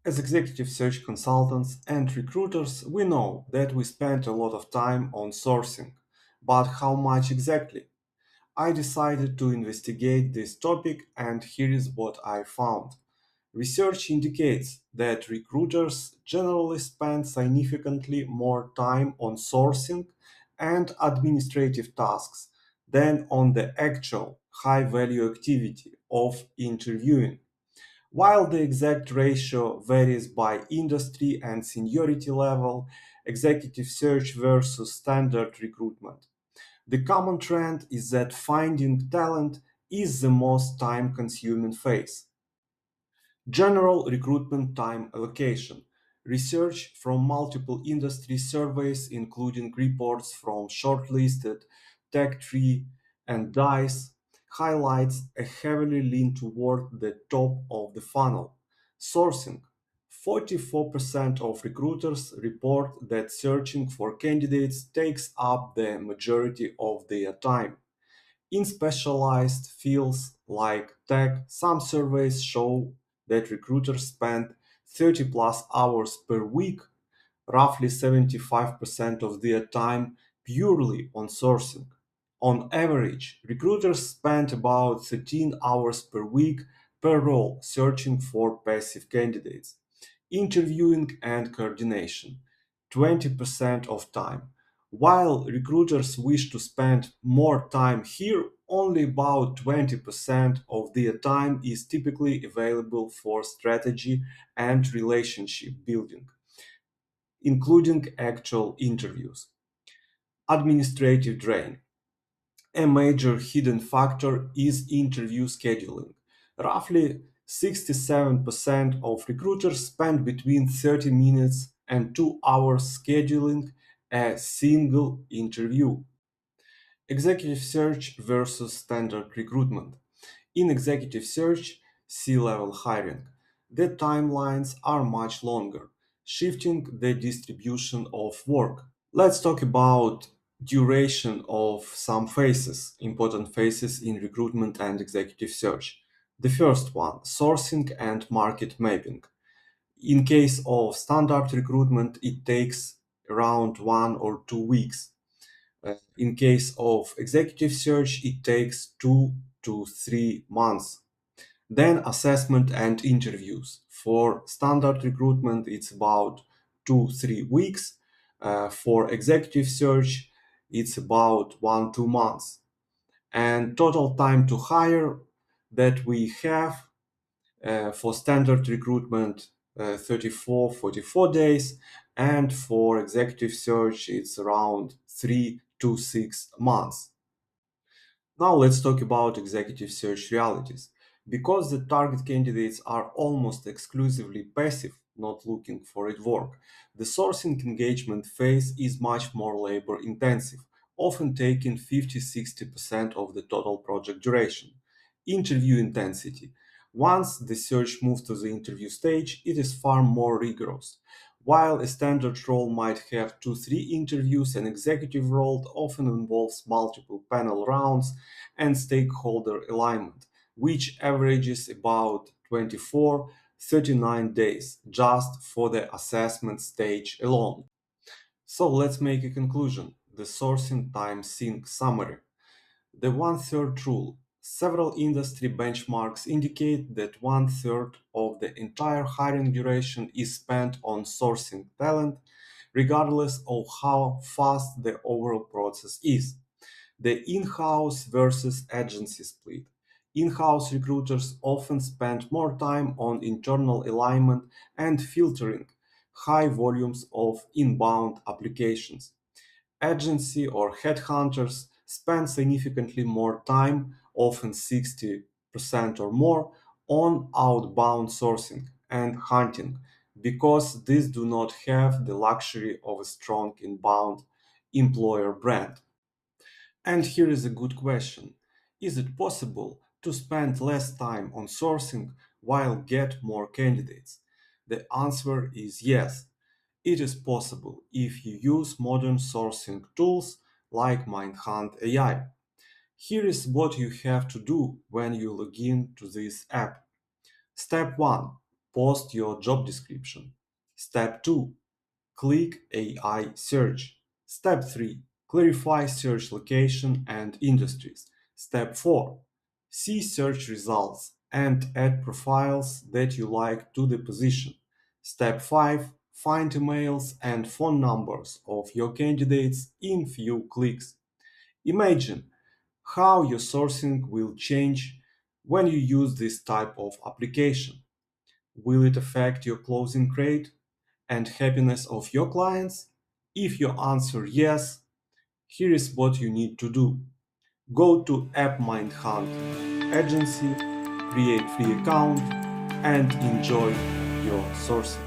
As executive search consultants and recruiters, we know that we spend a lot of time on sourcing. But how much exactly? I decided to investigate this topic, and here is what I found. Research indicates that recruiters generally spend significantly more time on sourcing and administrative tasks than on the actual high value activity of interviewing. While the exact ratio varies by industry and seniority level, executive search versus standard recruitment, the common trend is that finding talent is the most time consuming phase. General recruitment time allocation. Research from multiple industry surveys, including reports from shortlisted, Tech3, and DICE, highlights a heavily lean toward the top of the funnel. Sourcing. 44% of recruiters report that searching for candidates takes up the majority of their time. In specialized fields like tech, some surveys show that recruiters spend 30 plus hours per week, roughly 75% of their time purely on sourcing. On average, recruiters spend about 13 hours per week per role searching for passive candidates. Interviewing and coordination, 20% of time. While recruiters wish to spend more time here, only about 20% of their time is typically available for strategy and relationship building, including actual interviews. Administrative drain. A major hidden factor is interview scheduling. Roughly 67% of recruiters spend between 30 minutes and 2 hours scheduling a single interview. Executive search versus standard recruitment. In executive search, C-level hiring, the timelines are much longer, shifting the distribution of work. Let's talk about duration of some phases, important phases in recruitment and executive search. The first one, sourcing and market mapping. In case of standard recruitment, it takes around 1 or 2 weeks. In case of executive search, it takes 2 to 3 months. Then assessment and interviews. For standard recruitment, it's about 2 3 weeks. For executive search, it's about 1 2 months. And total time to hire that we have for standard recruitment 34 days, and for executive search it's around 3 to 6 months. Now let's talk about executive search realities. Because the target candidates are almost exclusively passive, not looking for it work, the sourcing engagement phase is much more labor intensive, often taking 50-60% of the total project duration. Interview intensity. Once the search moves to the interview stage, it is far more rigorous. While a standard role might have 2 3 interviews, an executive role often involves multiple panel rounds and stakeholder alignment, which averages about 24-39 days just for the assessment stage alone. So let's make a conclusion. The sourcing time sink summary. The one-third rule. Several industry benchmarks indicate that one-third of the entire hiring duration is spent on sourcing talent, regardless of how fast the overall process is. The in-house versus agency split. In-house recruiters often spend more time on internal alignment and filtering high volumes of inbound applications. Agency or headhunters spend significantly more time, often 60% or more, on outbound sourcing and hunting because these do not have the luxury of a strong inbound employer brand. And here is a good question. Is it possible to spend less time on sourcing while get more candidates? The answer is yes. It is possible if you use modern sourcing tools like MindHunt AI. Here is what you have to do when you log in to this app. Step 1. Post your job description. Step 2. Click AI search. Step 3. Clarify search location and industries. Step 4. See search results and add profiles that you like to the position. Step 5. Find emails and phone numbers of your candidates in few clicks. Imagine how your sourcing will change when you use this type of application. Will it affect your closing rate and happiness of your clients? If you answer yes, here is what you need to do. Go to App MindHunt Agency, create free account, and enjoy your sourcing.